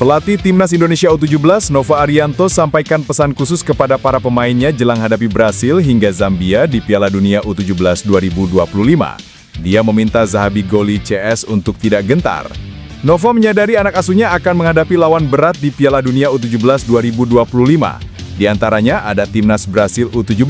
Pelatih Timnas Indonesia U17, Nova Arianto, sampaikan pesan khusus kepada para pemainnya jelang hadapi Brasil hingga Zambia di Piala Dunia U17 2025. Dia meminta Zahabi Goli CS untuk tidak gentar. Nova menyadari anak asuhnya akan menghadapi lawan berat di Piala Dunia U17 2025. Di antaranya ada Timnas Brasil U17.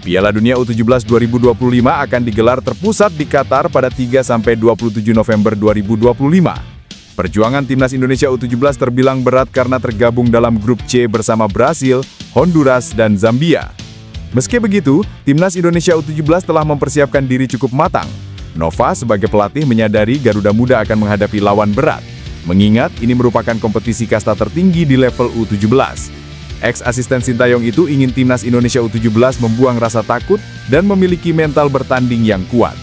Piala Dunia U17 2025 akan digelar terpusat di Qatar pada 3–27 November 2025. Perjuangan Timnas Indonesia U17 terbilang berat karena tergabung dalam grup C bersama Brasil, Honduras, dan Zambia. Meski begitu, Timnas Indonesia U17 telah mempersiapkan diri cukup matang. Nova sebagai pelatih menyadari Garuda Muda akan menghadapi lawan berat, mengingat ini merupakan kompetisi kasta tertinggi di level U17. Ex-asisten Sintayong itu ingin Timnas Indonesia U17 membuang rasa takut dan memiliki mental bertanding yang kuat.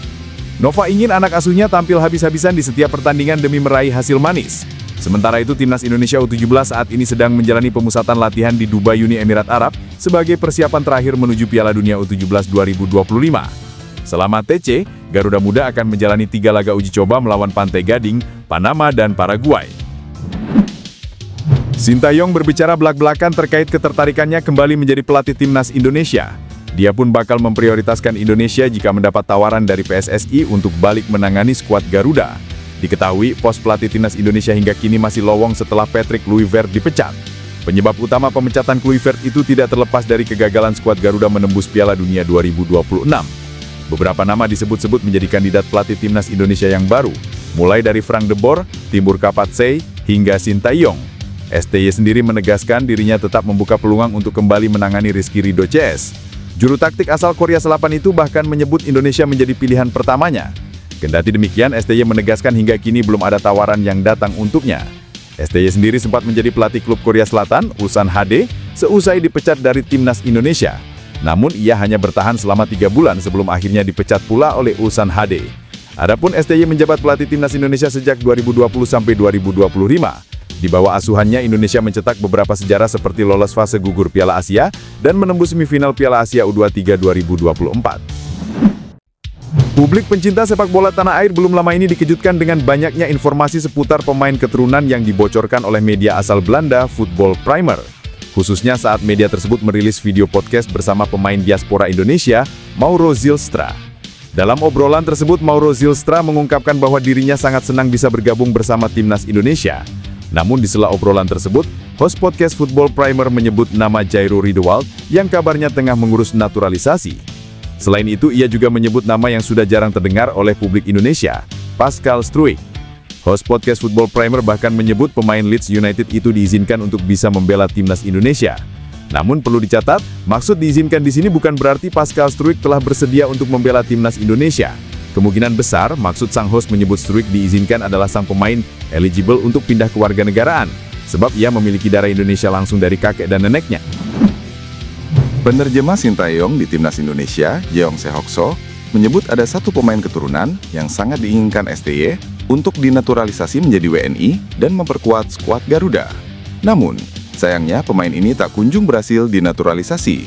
Nova ingin anak asuhnya tampil habis-habisan di setiap pertandingan demi meraih hasil manis. Sementara itu, Timnas Indonesia U17 saat ini sedang menjalani pemusatan latihan di Dubai, Uni Emirat Arab sebagai persiapan terakhir menuju Piala Dunia U17 2025. Selama TC, Garuda Muda akan menjalani 3 laga uji coba melawan Pantai Gading, Panama, dan Paraguay. Sintayong berbicara belak-belakan terkait ketertarikannya kembali menjadi pelatih Timnas Indonesia. Dia pun bakal memprioritaskan Indonesia jika mendapat tawaran dari PSSI untuk balik menangani skuad Garuda. Diketahui, pos pelatih Timnas Indonesia hingga kini masih lowong setelah Patrick Kluivert dipecat. Penyebab utama pemecatan Kluivert itu tidak terlepas dari kegagalan skuad Garuda menembus Piala Dunia 2026. Beberapa nama disebut-sebut menjadi kandidat pelatih Timnas Indonesia yang baru, mulai dari Frank de Boer, Timur Kapatsei, hingga Sintayong. STY sendiri menegaskan dirinya tetap membuka peluang untuk kembali menangani Rizky Ridho CS. Juru taktik asal Korea Selatan itu bahkan menyebut Indonesia menjadi pilihan pertamanya. Kendati demikian, STY menegaskan hingga kini belum ada tawaran yang datang untuknya. STY sendiri sempat menjadi pelatih klub Korea Selatan, Ulsan HD, seusai dipecat dari Timnas Indonesia. Namun ia hanya bertahan selama 3 bulan sebelum akhirnya dipecat pula oleh Ulsan HD. Adapun STY menjabat pelatih Timnas Indonesia sejak 2020 sampai 2025. Di bawah asuhannya, Indonesia mencetak beberapa sejarah seperti lolos fase gugur Piala Asia dan menembus semifinal Piala Asia U23 2024. Publik pencinta sepak bola tanah air belum lama ini dikejutkan dengan banyaknya informasi seputar pemain keturunan yang dibocorkan oleh media asal Belanda, Football Primer. Khususnya saat media tersebut merilis video podcast bersama pemain diaspora Indonesia, Mauro Zylstra. Dalam obrolan tersebut, Mauro Zylstra mengungkapkan bahwa dirinya sangat senang bisa bergabung bersama Timnas Indonesia. Namun di sela obrolan tersebut, host podcast Football Primer menyebut nama Jairo Riedewald yang kabarnya tengah mengurus naturalisasi. Selain itu, ia juga menyebut nama yang sudah jarang terdengar oleh publik Indonesia, Pascal Struijk. Host podcast Football Primer bahkan menyebut pemain Leeds United itu diizinkan untuk bisa membela Timnas Indonesia. Namun perlu dicatat, maksud diizinkan di sini bukan berarti Pascal Struijk telah bersedia untuk membela Timnas Indonesia. Kemungkinan besar, maksud sang host menyebut Struijk diizinkan adalah sang pemain eligible untuk pindah ke warganegaraan, sebab ia memiliki darah Indonesia langsung dari kakek dan neneknya. Penerjemah Sintayong di Timnas Indonesia, Jeong Sehokso, menyebut ada satu pemain keturunan yang sangat diinginkan STY untuk dinaturalisasi menjadi WNI dan memperkuat skuad Garuda. Namun, sayangnya pemain ini tak kunjung berhasil dinaturalisasi.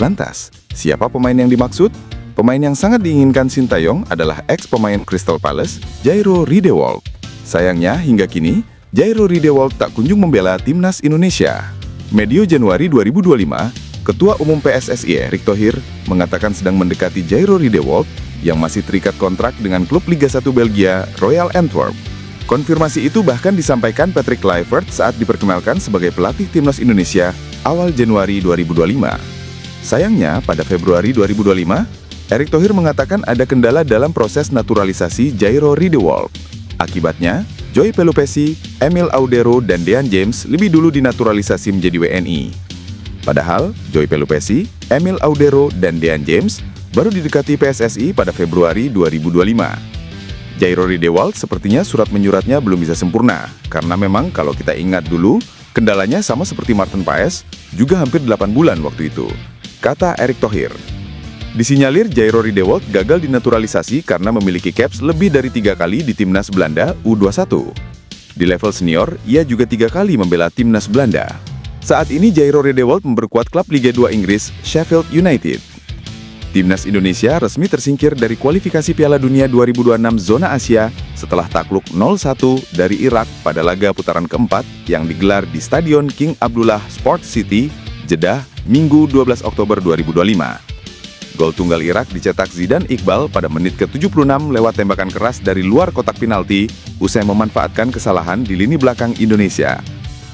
Lantas, siapa pemain yang dimaksud? Pemain yang sangat diinginkan Sintayong adalah ex-pemain Crystal Palace, Jairo Riedewald. Sayangnya, hingga kini, Jairo Riedewald tak kunjung membela Timnas Indonesia. Medio Januari 2025, Ketua Umum PSSI Erick Thohir mengatakan sedang mendekati Jairo Riedewald yang masih terikat kontrak dengan klub Liga 1 Belgia, Royal Antwerp. Konfirmasi itu bahkan disampaikan Patrick Kluivert saat diperkenalkan sebagai pelatih Timnas Indonesia awal Januari 2025. Sayangnya, pada Februari 2025, Erick Thohir mengatakan ada kendala dalam proses naturalisasi Jairo Riedewald. Akibatnya, Joy Pelupessy, Emil Audero, dan Dean James lebih dulu dinaturalisasi menjadi WNI. Padahal, Joy Pelupessy, Emil Audero, dan Dean James baru didekati PSSI pada Februari 2025. Jairo Riedewald sepertinya surat menyuratnya belum bisa sempurna, karena memang kalau kita ingat dulu, kendalanya sama seperti Maarten Paes, juga hampir 8 bulan waktu itu, kata Erick Thohir. Disinyalir Jairo Riedewald gagal dinaturalisasi karena memiliki caps lebih dari 3 kali di Timnas Belanda U21. Di level senior, ia juga 3 kali membela Timnas Belanda. Saat ini Jairo Riedewald memperkuat klub Liga 2 Inggris, Sheffield United. Timnas Indonesia resmi tersingkir dari kualifikasi Piala Dunia 2026 zona Asia setelah takluk 0-1 dari Irak pada laga putaran keempat yang digelar di Stadion King Abdullah Sports City, Jeddah, Minggu 12 Oktober 2025. Gol tunggal Irak dicetak Zidane Iqbal pada menit ke-76 lewat tembakan keras dari luar kotak penalti usai memanfaatkan kesalahan di lini belakang Indonesia.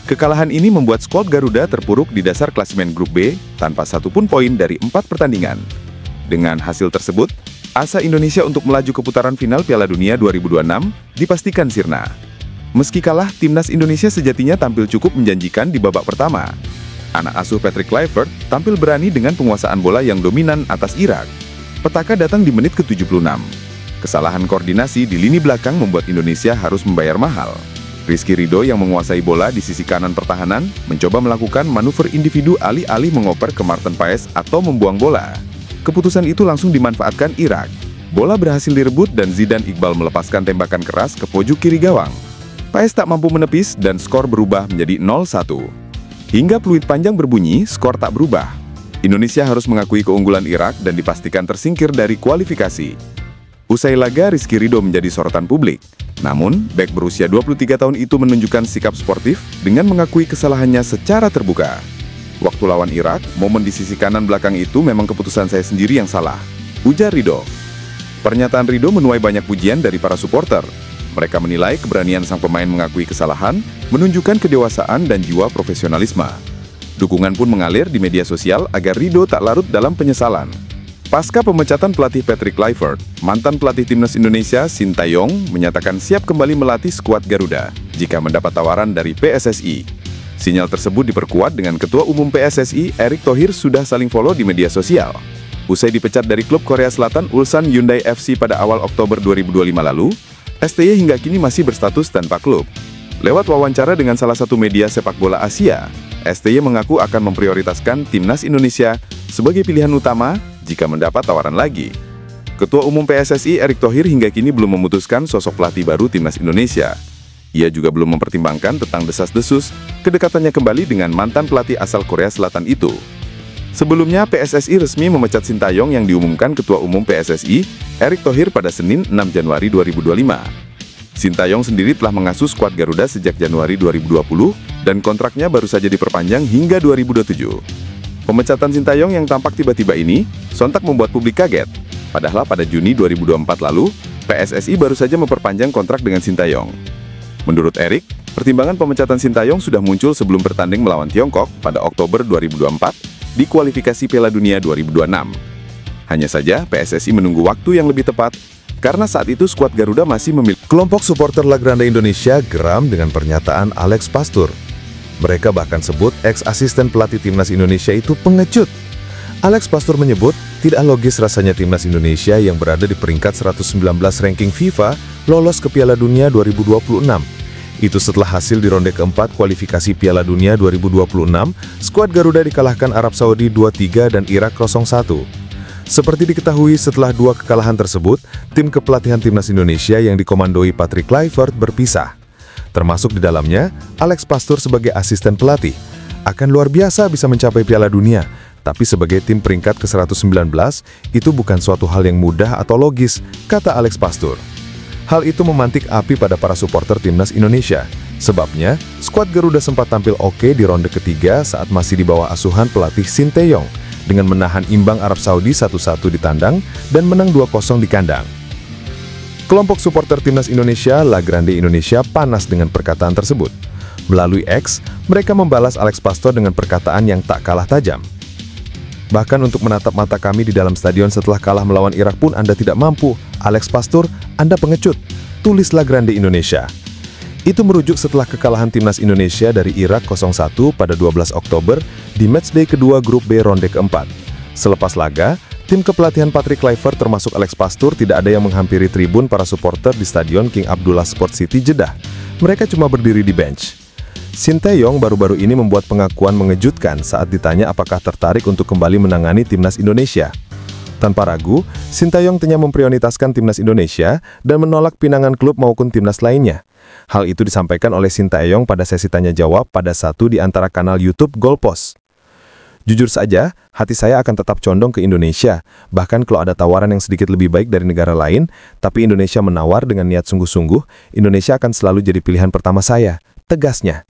Kekalahan ini membuat skuad Garuda terpuruk di dasar klasemen grup B tanpa satupun poin dari 4 pertandingan. Dengan hasil tersebut, asa Indonesia untuk melaju ke putaran final Piala Dunia 2026 dipastikan sirna. Meski kalah, timnas Indonesia sejatinya tampil cukup menjanjikan di babak pertama. Anak asuh Patrick Kluivert tampil berani dengan penguasaan bola yang dominan atas Irak. Petaka datang di menit ke-76. Kesalahan koordinasi di lini belakang membuat Indonesia harus membayar mahal. Rizky Ridho yang menguasai bola di sisi kanan pertahanan mencoba melakukan manuver individu alih-alih mengoper ke Martin Paes atau membuang bola. Keputusan itu langsung dimanfaatkan Irak. Bola berhasil direbut dan Zidane Iqbal melepaskan tembakan keras ke pojok kiri gawang. Paes tak mampu menepis dan skor berubah menjadi 0-1. Hingga peluit panjang berbunyi, skor tak berubah. Indonesia harus mengakui keunggulan Irak dan dipastikan tersingkir dari kualifikasi. Usai laga, Rizky Ridho menjadi sorotan publik. Namun, bek berusia 23 tahun itu menunjukkan sikap sportif dengan mengakui kesalahannya secara terbuka. Waktu lawan Irak, momen di sisi kanan belakang itu memang keputusan saya sendiri yang salah, ujar Ridho. Pernyataan Ridho menuai banyak pujian dari para supporter. Mereka menilai keberanian sang pemain mengakui kesalahan, menunjukkan kedewasaan dan jiwa profesionalisme. Dukungan pun mengalir di media sosial agar Ridho tak larut dalam penyesalan. Pasca pemecatan pelatih Patrick Kluivert, mantan pelatih timnas Indonesia Sintayong menyatakan siap kembali melatih skuad Garuda jika mendapat tawaran dari PSSI. Sinyal tersebut diperkuat dengan Ketua Umum PSSI, Erick Thohir sudah saling follow di media sosial. Usai dipecat dari klub Korea Selatan Ulsan Hyundai FC pada awal Oktober 2025 lalu, STY hingga kini masih berstatus tanpa klub. Lewat wawancara dengan salah satu media sepak bola Asia, STY mengaku akan memprioritaskan timnas Indonesia sebagai pilihan utama jika mendapat tawaran lagi. Ketua Umum PSSI, Erick Thohir hingga kini belum memutuskan sosok pelatih baru timnas Indonesia. Ia juga belum mempertimbangkan tentang desas-desus kedekatannya kembali dengan mantan pelatih asal Korea Selatan itu. Sebelumnya, PSSI resmi memecat Sintayong yang diumumkan Ketua Umum PSSI, Erick Thohir pada Senin 6 Januari 2025. Sintayong sendiri telah mengasuh skuad Garuda sejak Januari 2020 dan kontraknya baru saja diperpanjang hingga 2027. Pemecatan Sintayong yang tampak tiba-tiba ini sontak membuat publik kaget. Padahal pada Juni 2024 lalu, PSSI baru saja memperpanjang kontrak dengan Sintayong. Menurut Erick, pertimbangan pemecatan Sintayong sudah muncul sebelum bertanding melawan Tiongkok pada Oktober 2024 di kualifikasi Piala Dunia 2026. Hanya saja, PSSI menunggu waktu yang lebih tepat karena saat itu skuad Garuda masih memiliki. Kelompok supporter La Grande Indonesia geram dengan pernyataan Alex Pastur. Mereka bahkan sebut ex-asisten pelatih timnas Indonesia itu pengecut. Alex Pastur menyebut tidak logis rasanya timnas Indonesia yang berada di peringkat 119 ranking FIFA lolos ke Piala Dunia 2026. Itu setelah hasil di ronde keempat kualifikasi Piala Dunia 2026, skuad Garuda dikalahkan Arab Saudi 2-3 dan Irak 0-1. Seperti diketahui setelah dua kekalahan tersebut, tim kepelatihan timnas Indonesia yang dikomandoi Patrick Kluivert berpisah. Termasuk di dalamnya, Alex Pastur sebagai asisten pelatih. Akan luar biasa bisa mencapai Piala Dunia, tapi sebagai tim peringkat ke-119, itu bukan suatu hal yang mudah atau logis, kata Alex Pastur. Hal itu memantik api pada para supporter timnas Indonesia. Sebabnya, skuad Garuda sempat tampil oke di ronde ketiga saat masih di bawah asuhan pelatih Sintayong, dengan menahan imbang Arab Saudi 1-1 di tandang dan menang 2-0 di kandang. Kelompok supporter timnas Indonesia, La Grande Indonesia, panas dengan perkataan tersebut. Melalui X, mereka membalas Alex Pastur dengan perkataan yang tak kalah tajam. Bahkan untuk menatap mata kami di dalam stadion setelah kalah melawan Irak pun Anda tidak mampu. Alex Pastur, Anda pengecut. Tulis La Grande Indonesia. Itu merujuk setelah kekalahan timnas Indonesia dari Irak 0-1 pada 12 Oktober di matchday kedua grup B ronde keempat. Selepas laga, tim kepelatihan Patrick Kluivert termasuk Alex Pastur tidak ada yang menghampiri tribun para supporter di Stadion King Abdullah Sports City, Jeddah. Mereka cuma berdiri di bench. Sintayong baru-baru ini membuat pengakuan mengejutkan saat ditanya apakah tertarik untuk kembali menangani timnas Indonesia. Tanpa ragu, Sintayong tengah memprioritaskan timnas Indonesia dan menolak pinangan klub maupun timnas lainnya. Hal itu disampaikan oleh Sintayong pada sesi tanya-jawab pada satu di antara kanal YouTube Goalpost. Jujur saja, hati saya akan tetap condong ke Indonesia. Bahkan kalau ada tawaran yang sedikit lebih baik dari negara lain, tapi Indonesia menawar dengan niat sungguh-sungguh, Indonesia akan selalu jadi pilihan pertama saya. Tegasnya.